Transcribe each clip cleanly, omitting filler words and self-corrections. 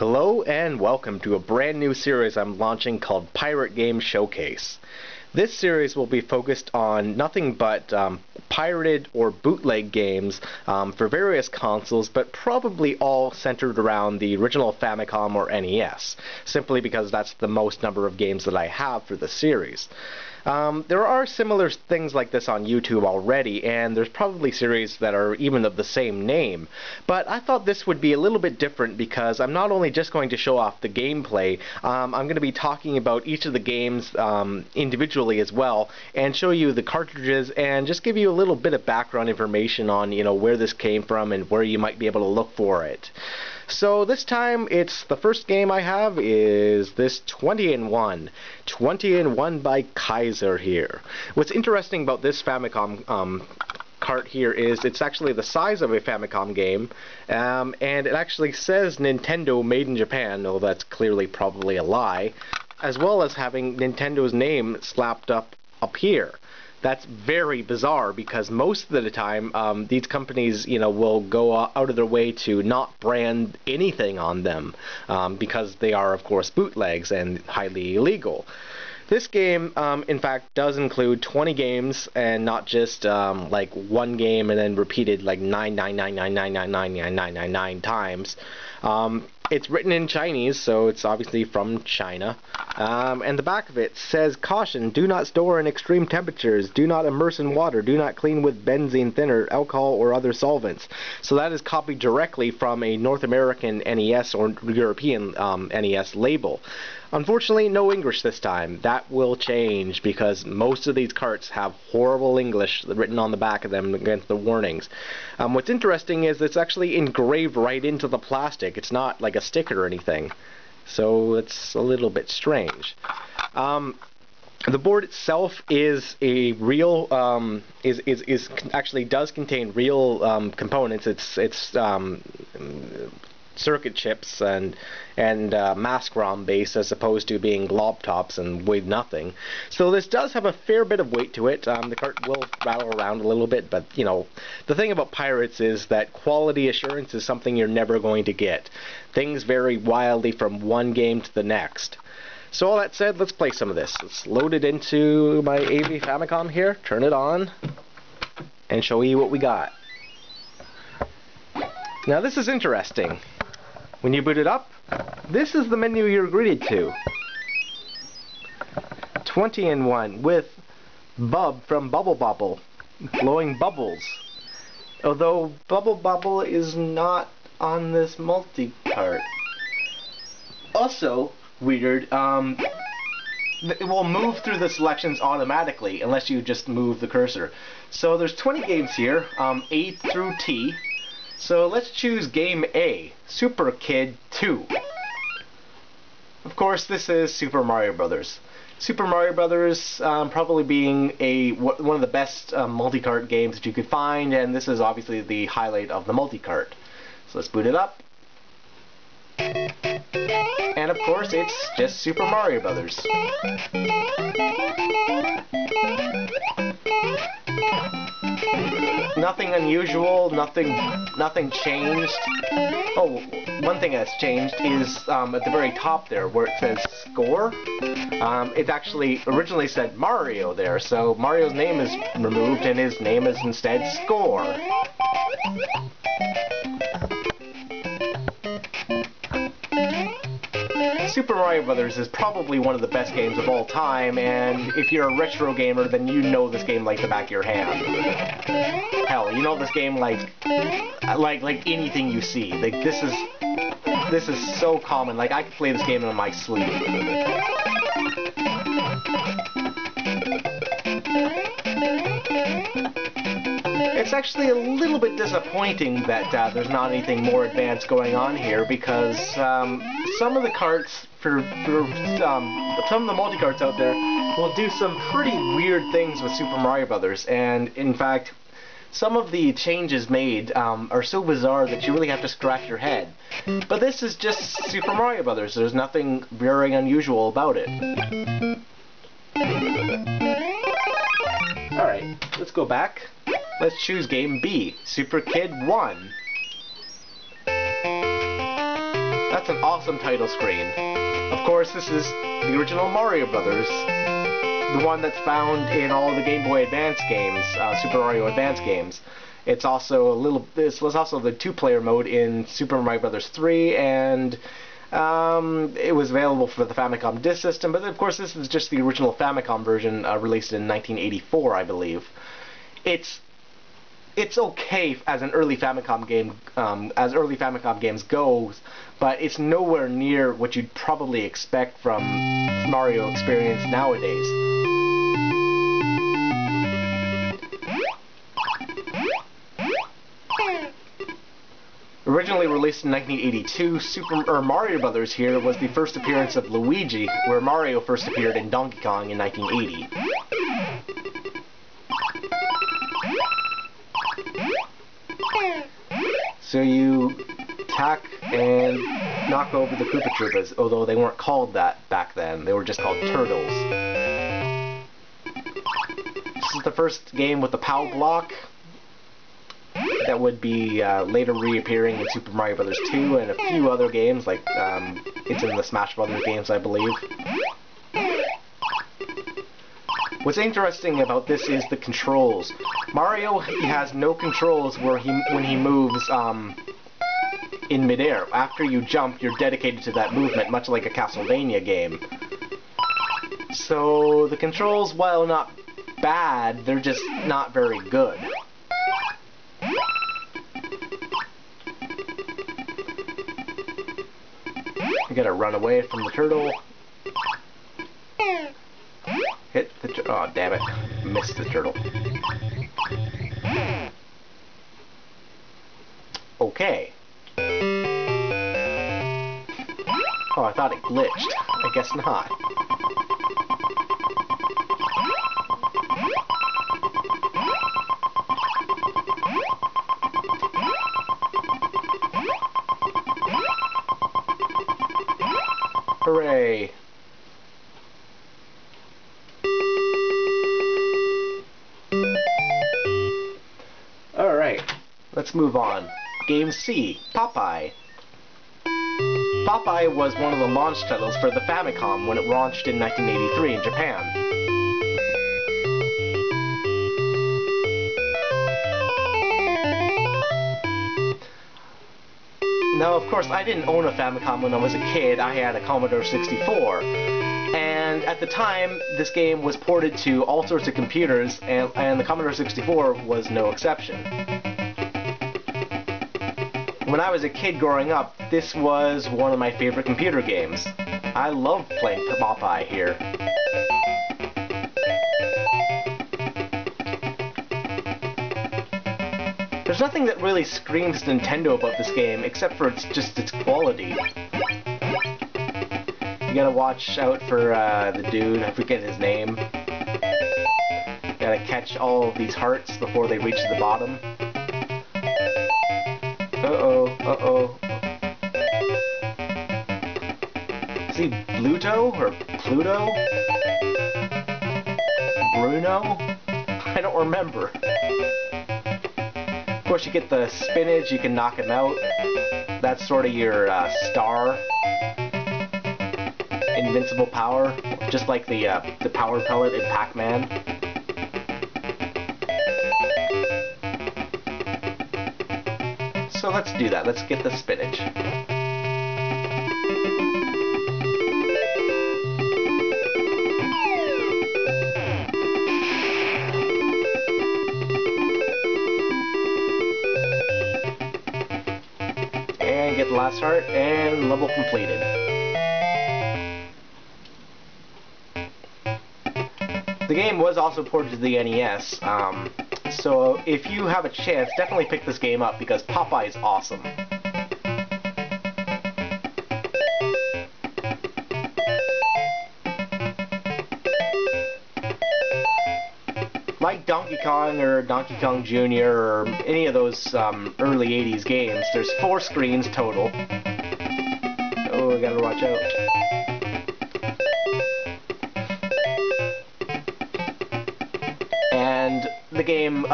Hello and welcome to a brand new series I'm launching called Pirate Game Showcase. This series will be focused on nothing but pirated or bootleg games for various consoles, but probably all centered around the original Famicom or NES, simply because that's the most number of games that I have for the series. There are similar things like this on YouTube already, and there's probably series that are even of the same name, but I thought this would be a little bit different because I'm not only just going to show off the gameplay, I'm going to be talking about each of the games individually as well, and show you the cartridges and just give you a little bit of background information on, where this came from and where you might be able to look for it. So this time, the first game I have is this 20-in-1. 20-in-1 by Kaiser here. What's interesting about this Famicom cart here is it's actually the size of a Famicom game, and it actually says Nintendo Made in Japan, though that's clearly probably a lie, as well as having Nintendo's name slapped up here. That's very bizarre because most of the time these companies, will go out of their way to not brand anything on them because they are, of course, bootlegs and highly illegal. This game, in fact, does include 20 games and not just like one game and then repeated like 99999999999 times. It's written in Chinese, so it's obviously from China. And the back of it says, "Caution, do not store in extreme temperatures, do not immerse in water, do not clean with benzene thinner, alcohol, or other solvents." So that is copied directly from a North American NES or European NES label. Unfortunately, no English this time. That will change because most of these carts have horrible English written on the back of them against the warnings. What's interesting is it's actually engraved right into the plastic. It's not like a sticker or anything. So it's a little bit strange. The board itself is a real, actually does contain real components. It's circuit chips and mask ROM base as opposed to being glob tops and weigh nothing. So this does have a fair bit of weight to it. The cart will rattle around a little bit, but the thing about pirates is that quality assurance is something you're never going to get. Things vary wildly from one game to the next. So all that said, let's play some of this. Let's load it into my AV Famicom here, turn it on, and show you what we got. Now this is interesting. When you boot it up, this is the menu you're greeted to. 20-in-1 with Bub from Bubble Bobble, blowing bubbles. Although Bubble Bobble is not on this multi-cart. Also, weird, it will move through the selections automatically unless you just move the cursor. So there's 20 games here, A through T. So let's choose Game A, Super Kid 2. Of course, this is Super Mario Brothers. Super Mario Brothers probably being one of the best multi-cart games that you could find, and this is obviously the highlight of the multi-cart. So let's boot it up. And of course, it's just Super Mario Brothers. Nothing unusual, nothing changed. Oh, one thing that's changed is at the very top there where it says score. It actually originally said Mario there, so Mario's name is removed and his name is instead Score. Super Mario Brothers is probably one of the best games of all time, and if you're a retro gamer, then you know this game like the back of your hand. Hell, you know this game like anything you see. Like this is so common. Like I could play this game in my sleep. It's actually a little bit disappointing that there's not anything more advanced going on here because some of the carts some of the multi-carts out there will do some pretty weird things with Super Mario Brothers, and in fact some of the changes made are so bizarre that you really have to scratch your head. But this is just Super Mario Brothers. There's nothing very unusual about it. Alright, let's go back. Let's choose Game B, Super Kid 1. That's an awesome title screen. Of course, this is the original Mario Brothers, the one that's found in all the Game Boy Advance games, Super Mario Advance games. It's also this was also the two-player mode in Super Mario Brothers 3, and it was available for the Famicom Disk System, but of course this is just the original Famicom version, released in 1984, I believe. It's okay as an early Famicom game, as early Famicom games goes, but it's nowhere near what you'd probably expect from Mario experience nowadays. Originally released in 1982, Mario Brothers here was the first appearance of Luigi, where Mario first appeared in Donkey Kong in 1980. So you attack and knock over the Koopa Troopas, although they weren't called that back then. They were just called turtles. This is the first game with the POW block that would be later reappearing in Super Mario Bros. 2 and a few other games, like it's in the Smash Brothers games, I believe. What's interesting about this is the controls. Mario, he has no controls when he moves in midair. After you jump, you're dedicated to that movement, much like a Castlevania game. So the controls, while not bad, they're just not very good. You gotta run away from the turtle. Hit the oh, damn it. Missed the turtle. Okay. Oh, I thought it glitched. I guess not. Hooray. Alright, let's move on. Game C, Popeye. Popeye was one of the launch titles for the Famicom when it launched in 1983 in Japan. Now, of course, I didn't own a Famicom when I was a kid. I had a Commodore 64. And at the time, this game was ported to all sorts of computers, and the Commodore 64 was no exception. When I was a kid growing up, this was one of my favorite computer games. I loved playing Popeye here. There's nothing that really screams Nintendo about this game, except for its quality. You gotta watch out for the dude, I forget his name. You gotta catch all of these hearts before they reach the bottom. Uh-oh, uh-oh. Is he Bluto or Pluto? Bruno? I don't remember. Of course, you get the spinach, you can knock him out. That's sort of your star. Invincible power, just like the power pellet in Pac-Man. So let's do that. Let's get the spinach. And get the last heart, and level completed. The game was also ported to the NES, so if you have a chance, definitely pick this game up because Popeye is awesome. Like Donkey Kong or Donkey Kong Jr. or any of those early 80s games, there's 4 screens total. Oh, I gotta watch out. And the game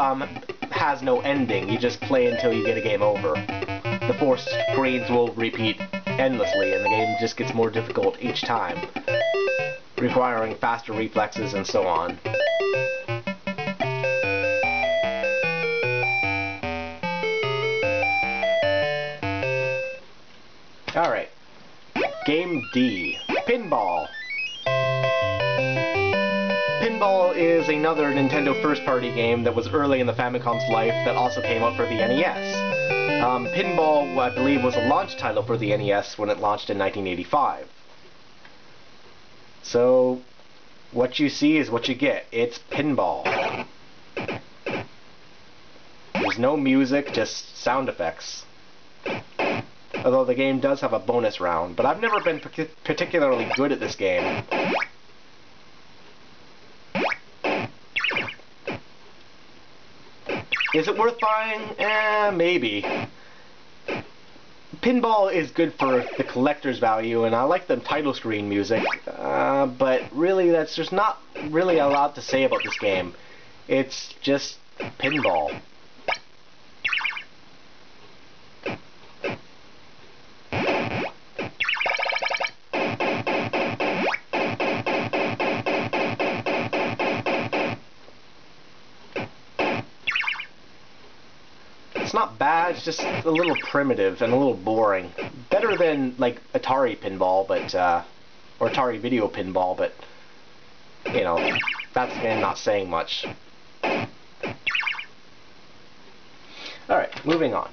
has no ending. You just play until you get a game over. The 4 screens will repeat endlessly, and the game just gets more difficult each time, requiring faster reflexes and so on. Alright, Game D, Pinball. Pinball is another Nintendo first-party game that was early in the Famicom's life that also came out for the NES. Pinball, I believe, was a launch title for the NES when it launched in 1985. So, what you see is what you get. It's pinball. There's no music, just sound effects. Although the game does have a bonus round, but I've never been particularly good at this game. Is it worth buying? Maybe. Pinball is good for the collector's value, and I like the title screen music, but really that's just not really a lot to say about this game. It's just pinball. It's not bad, it's just a little primitive and a little boring. Better than, like, Atari pinball, but, or Atari video pinball, but, you know, that's, again, not saying much. Alright, moving on.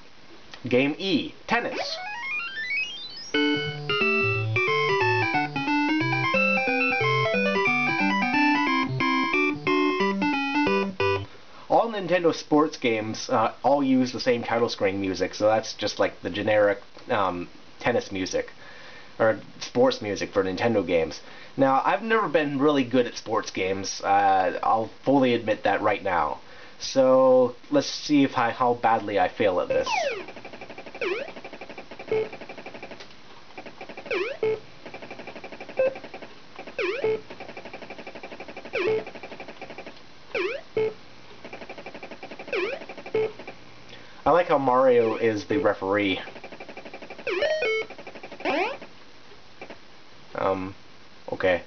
Game E, Tennis. All Nintendo sports games all use the same title screen music, so that's just like the generic tennis music, or sports music for Nintendo games. Now, I've never been really good at sports games, I'll fully admit that right now. So, let's see if how badly I fail at this. I like how Mario is the referee. Okay.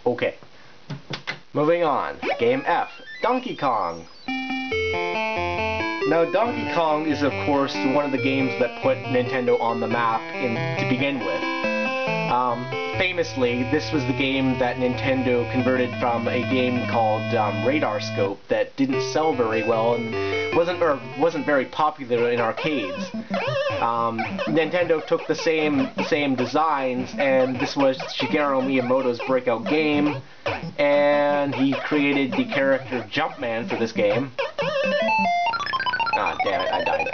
Okay. Moving on. Game F, Donkey Kong. Now, Donkey Kong is, of course, one of the games that put Nintendo on the map to begin with. Famously, this was the game that Nintendo converted from a game called Radar Scope that didn't sell very well and wasn't very popular in arcades. Nintendo took the same designs, and this was Shigeru Miyamoto's breakout game, and he created the character Jumpman for this game. Ah, damn it, I died.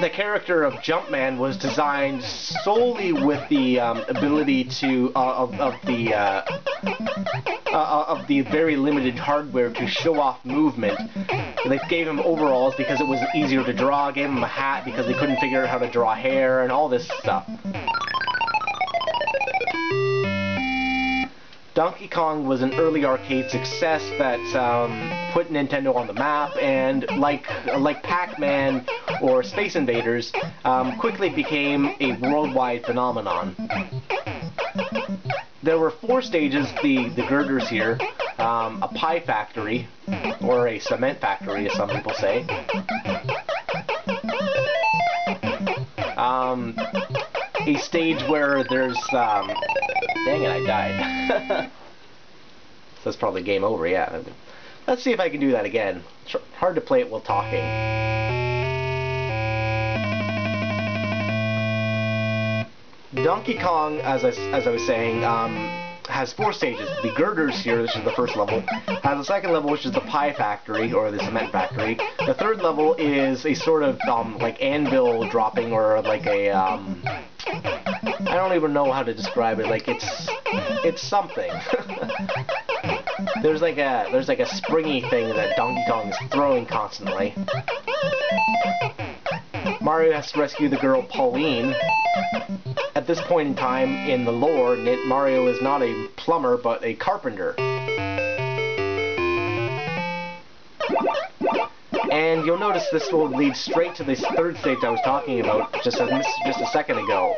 The character of Jumpman was designed solely with the ability to of the very limited hardware to show off movement. They gave him overalls because it was easier to draw, gave him a hat because they couldn't figure out how to draw hair, and all this stuff. Donkey Kong was an early arcade success that put Nintendo on the map, and like Pac-Man or Space Invaders, quickly became a worldwide phenomenon. There were 4 stages, the girders here, a pie factory, or a cement factory as some people say, a stage where there's, dang it, I died. So that's probably game over, yeah. Let's see if I can do that again. It's hard to play it while talking. Donkey Kong, as I was saying, has 4 stages. The girders here, which is the first level, has a second level, which is the pie factory, or the cement factory. The third level is a sort of, like anvil dropping, or like a, I don't even know how to describe it, like it's something. There's like a springy thing that Donkey Kong is throwing constantly. Mario has to rescue the girl Pauline, at this point in time in the lore, Mario is not a plumber, but a carpenter. And you'll notice this will lead straight to this third stage I was talking about just a second ago.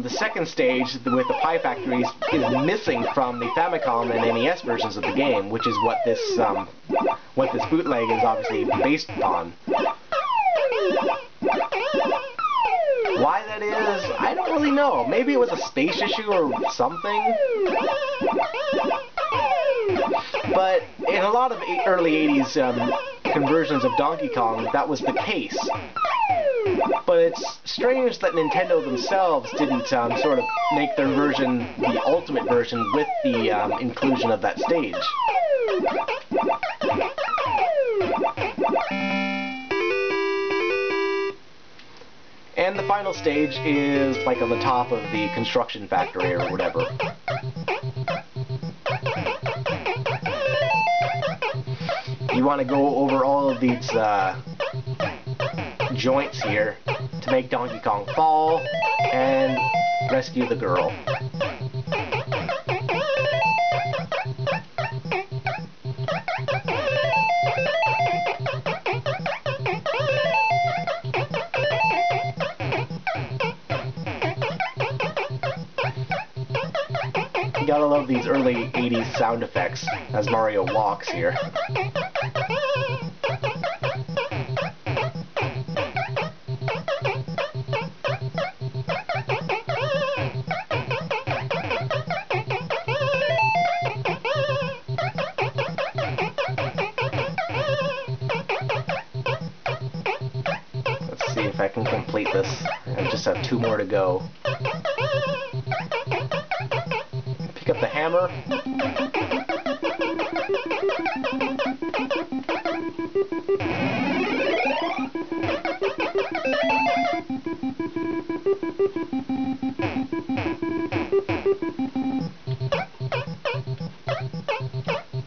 The second stage with the pie factories is missing from the Famicom and NES versions of the game, which is what this bootleg is obviously based upon. Why that is, I don't really know. Maybe it was a space issue or something. But in a lot of early 80s conversions of Donkey Kong, that was the case. But it's strange that Nintendo themselves didn't sort of make their version the ultimate version with the inclusion of that stage. And the final stage is like on the top of the construction factory or whatever. You want to go over all of these joints here to make Donkey Kong fall and rescue the girl. You gotta love these early 80s sound effects as Mario walks here. Let's see if I can complete this. I just have 2 more to go. Pick up the hammer.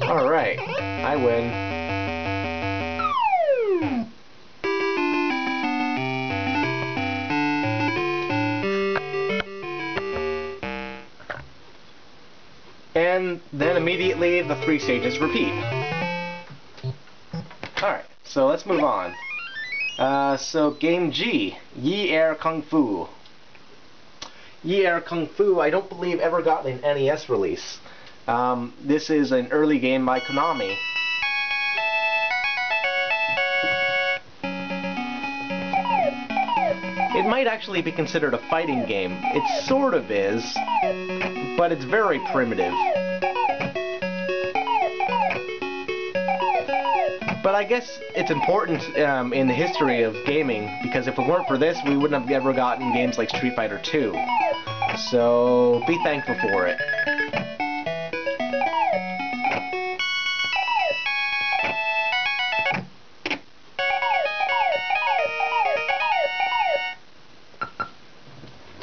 Alright, I win. And then immediately the 3 stages repeat. Alright, so let's move on. So Game G, Yi Air Kung Fu. Yi Air Kung Fu, I don't believe ever got an NES release. This is an early game by Konami. It might actually be considered a fighting game. It sort of is, but it's very primitive. But I guess it's important in the history of gaming, because if it weren't for this, we wouldn't have ever gotten games like Street Fighter 2. So be thankful for it.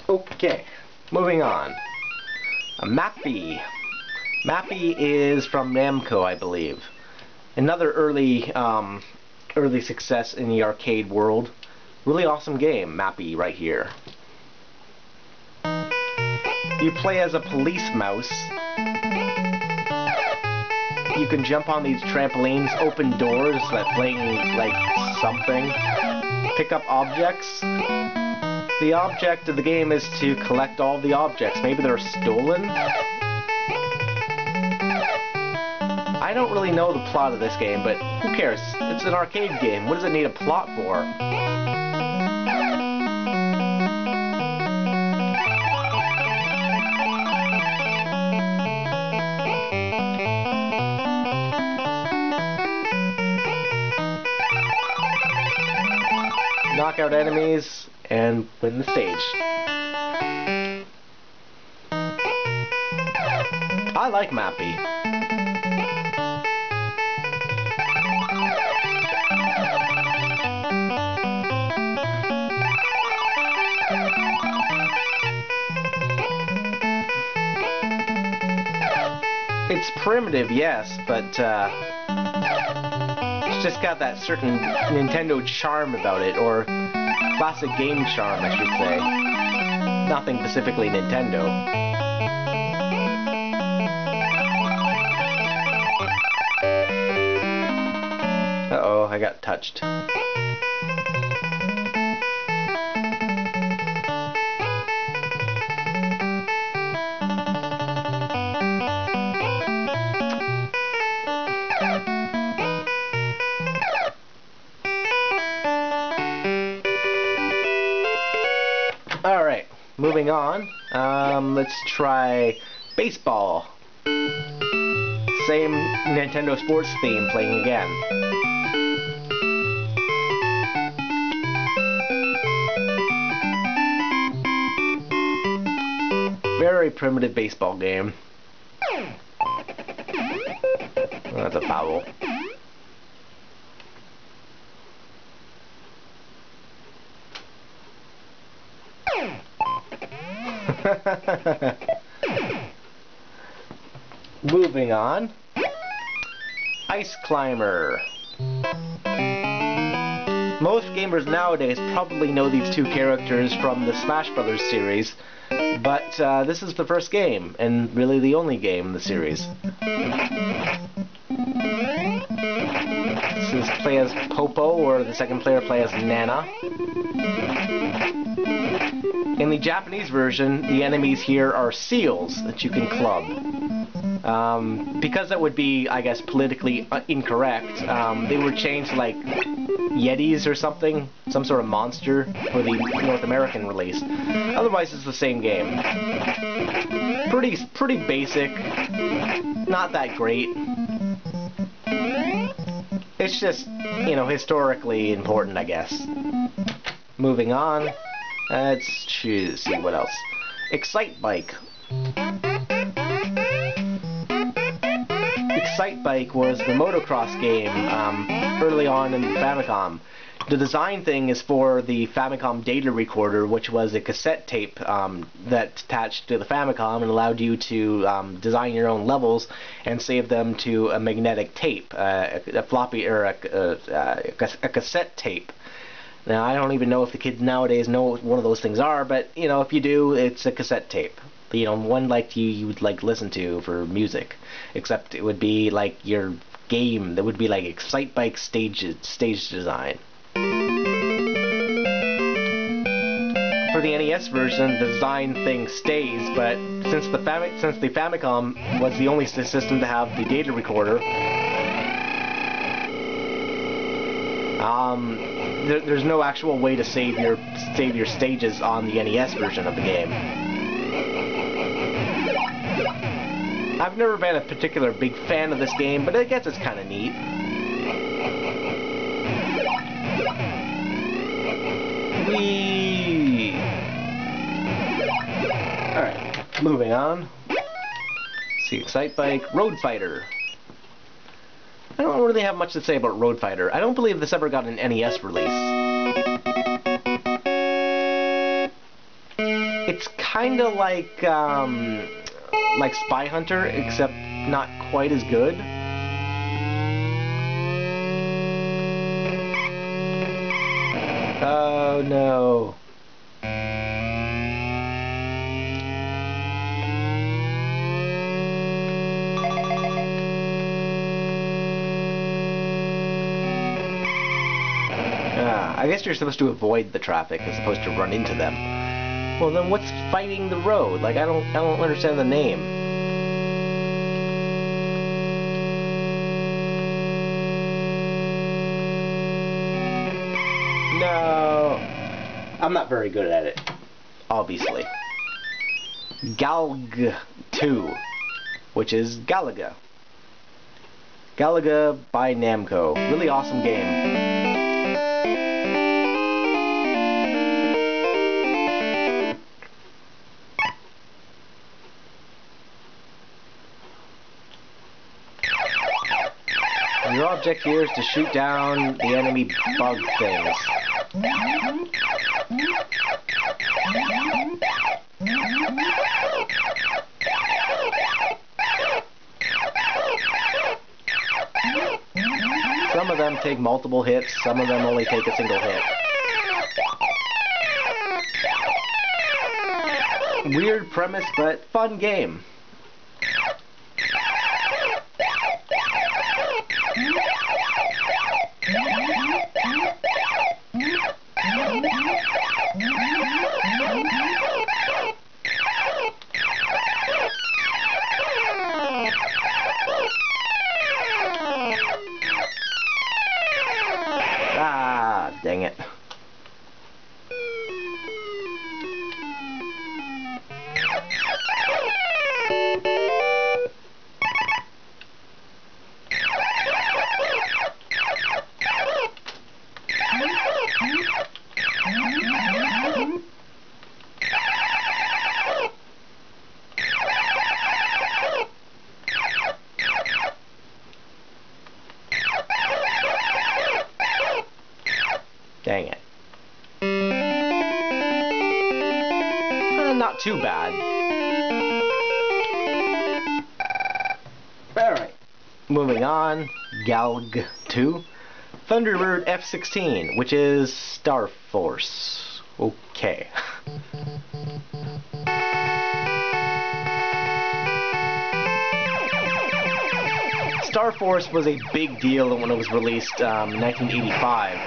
Okay, moving on. Mappy. Mappy is from Namco, I believe. Another early success in the arcade world. Really awesome game, Mappy, right here. You play as a police mouse. You can jump on these trampolines, open doors that fling like something. Pick up objects. The object of the game is to collect all the objects. Maybe they're stolen? I don't really know the plot of this game, but who cares? It's an arcade game. What does it need a plot for? Knock out enemies and win the stage. I like Mappy. It's primitive, yes, but it's just got that certain Nintendo charm about it, or classic game charm, I should say. nothing specifically Nintendo. Uh-oh, I got touched. Alright, moving on. Let's try baseball. Same Nintendo Sports theme playing again. Very primitive baseball game. Oh, that's a foul. Moving on. Ice Climber. Most gamers nowadays probably know these two characters from the Smash Brothers series, but this is the first game, and really the only game in the series. This is play as Popo, or the second player play as Nana. In the Japanese version, the enemies here are seals that you can club. Because that would be, I guess, politically incorrect, they were changed to, like, Yetis or something, some sort of monster for the North American release. Otherwise, it's the same game. Pretty basic, not that great. It's just, you know, historically important, I guess. Moving on, let's see what else. Excite Bike. Excite Bike was the motocross game early on in the Famicom. The design thing is for the Famicom data recorder, which was a cassette tape that attached to the Famicom and allowed you to design your own levels and save them to a magnetic tape, a floppy or a cassette tape. Now, I don't even know if the kids nowadays know what one of those things are, but, you know, if you do, it's a cassette tape. You know, one like you would like listen to for music, except it would be like your game. That would be like Excite Bike stage design. For the NES version, the design thing stays, but since the Famicom was the only system to have the data recorder, there's no actual way to save your stages on the NES version of the game. I've never been a particular big fan of this game, but I guess it's kind of neat. Whee! Alright, moving on. See, Excite Bike, Road Fighter. I don't really have much to say about Road Fighter. I don't believe this ever got an NES release. It's kind of like Spy Hunter, except not quite as good. Oh no. I guess you're supposed to avoid the traffic as opposed to run into them. Well, then what's fighting the road? Like, I don't understand the name. No. I'm not very good at it, obviously. Galg 2, which is Galaga. Galaga by Namco. Really awesome game. Your object here is to shoot down the enemy bug things. Some of them take multiple hits, some of them only take a single hit. Weird premise, but fun game. Ah, dang it. Dang it. Not too bad. Alright. Moving on. Galg 2. Thunderbird F-16, which is Star Force. Okay. Star Force was a big deal when it was released in 1985.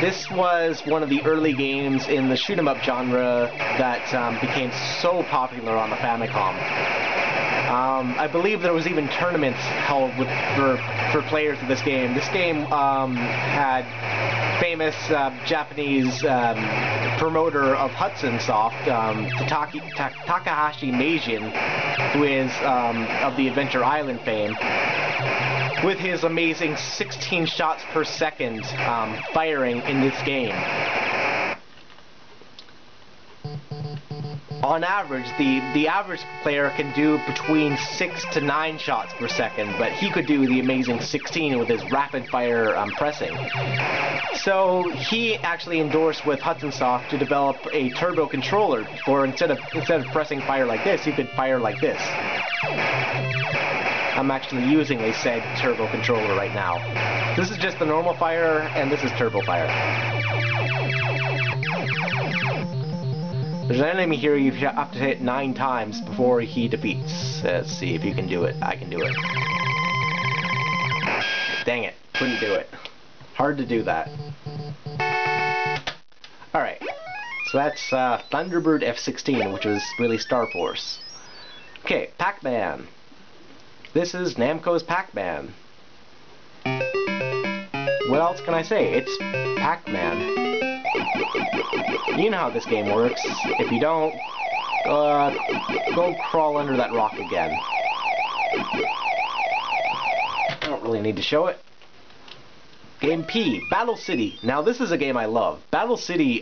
This was one of the early games in the shoot-'em-up genre that became so popular on the Famicom. I believe there was even tournaments held for players of this game. This game had famous Japanese promoter of Hudson Soft, Takahashi Meijin, who is of the Adventure Island fame, with his amazing 16 shots per second firing in this game. On average, the average player can do between 6 to 9 shots per second, but he could do the amazing 16 with his rapid fire pressing. So he actually endorsed with Hudson Soft to develop a turbo controller for instead of pressing fire like this, you could fire like this. I'm actually using a said turbo controller right now. This is just the normal fire, and this is turbo fire. There's an enemy here you have to hit 9 times before he defeats. Let's see if you can do it. I can do it. Dang it. Couldn't do it. Hard to do that. Alright. So that's Thunderbird F-16, which was really Star Force. Okay, Pac-Man. This is Namco's Pac-Man. What else can I say? It's Pac-Man. You know how this game works. If you don't, go crawl under that rock again. I don't really need to show it. Game P, Battle City. Now this is a game I love. Battle City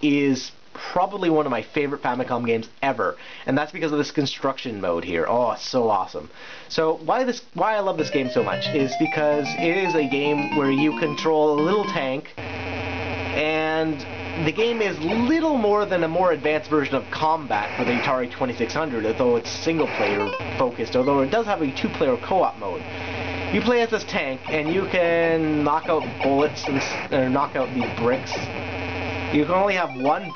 is probably one of my favorite Famicom games ever, and that's because of this construction mode here. Oh, it's so awesome. So why I love this game so much is because it is a game where you control a little tank, and the game is little more than a more advanced version of Combat for the Atari 2600, although it's single-player focused, although it does have a 2-player co-op mode. You play as this tank, and you can knock out bullets or knock out these bricks. You can only have one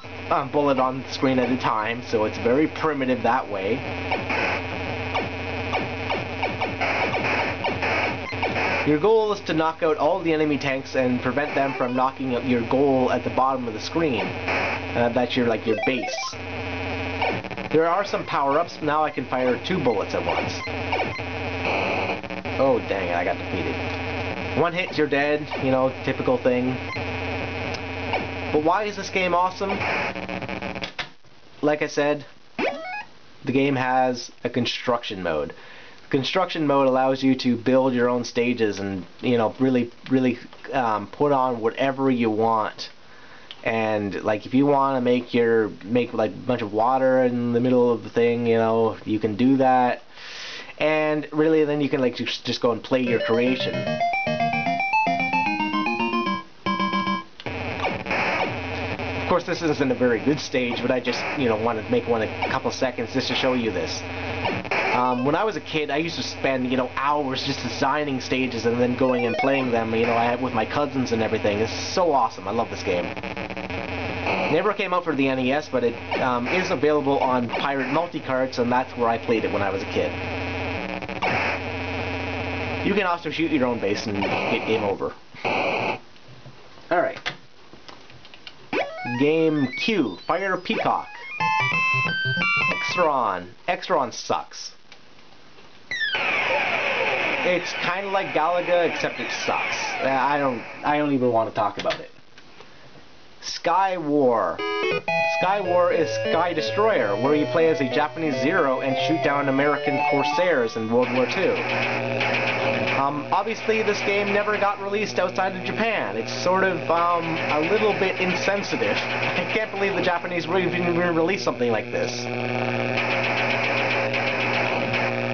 bullet on the screen at a time, so it's very primitive that way. Your goal is to knock out all the enemy tanks and prevent them from knocking out your goal at the bottom of the screen. That's your base. There are some power-ups. Now I can fire 2 bullets at once. Oh dang it, I got defeated. 1 hit, you're dead, you know, typical thing. But why is this game awesome? Like I said, the game has a construction mode. Construction mode allows you to build your own stages and, you know, really put on whatever you want. And like if you want to make like a bunch of water in the middle of the thing, you know, you can do that. And really then you can like just go and play your creation. Of course, this isn't a very good stage, but I just, you know, want to make one a couple seconds just to show you this. When I was a kid, I used to spend, you know, hours just designing stages and then going and playing them, you know, with my cousins and everything. It's so awesome. I love this game. Never came out for the NES, but it is available on Pirate Multicarts, and that's where I played it when I was a kid. You can also shoot your own base and get game over. Alright. Game Q, Fire Peacock. Extron. Extron sucks. It's kind of like Galaga, except it sucks. I don't even want to talk about it. Sky War. Sky War is Sky Destroyer, where you play as a Japanese Zero and shoot down American Corsairs in World War II. Obviously, this game never got released outside of Japan. It's sort of a little bit insensitive. I can't believe the Japanese would even release something like this.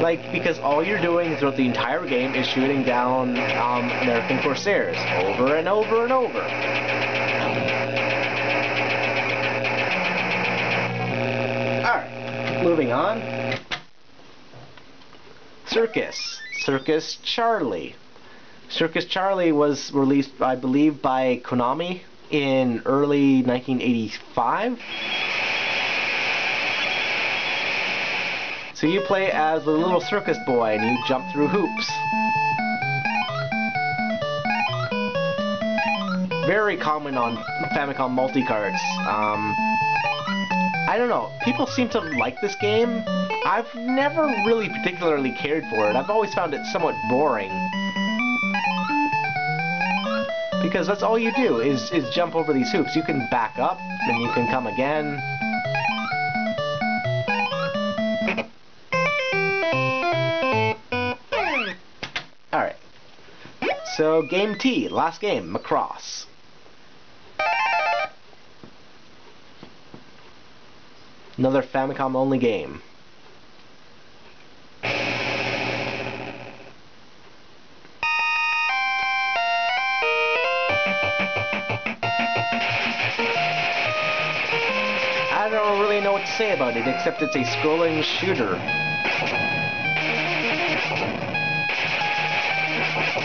Like, because all you're doing throughout the entire game is shooting down American Corsairs over and over and over. Alright, moving on. Circus. Circus Charlie. Circus Charlie was released, I believe, by Konami in early 1985. So you play as the little circus boy and you jump through hoops. Very common on Famicom multicarts. I don't know, people seem to like this game. I've never really particularly cared for it. I've always found it somewhat boring. Because that's all you do, is jump over these hoops. You can back up, then you can come again. Alright. So, Game T, last game, Macross. Another Famicom-only game. I don't really know what to say about it, except it's a scrolling shooter.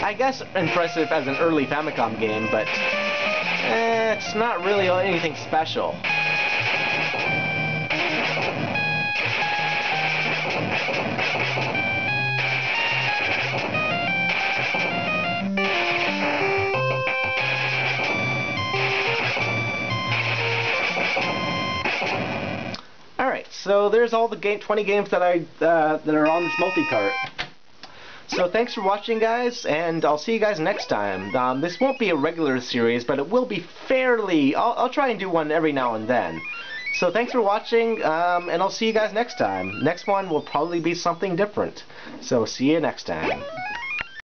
I guess impressive as an early Famicom game, but it's not really anything special. Alright, so there's all the 20 games that that are on this multi-cart. So thanks for watching, guys, and I'll see you guys next time. This won't be a regular series, but it will be fairly... I'll try and do one every now and then. So thanks for watching, and I'll see you guys next time. Next one will probably be something different. So see you next time.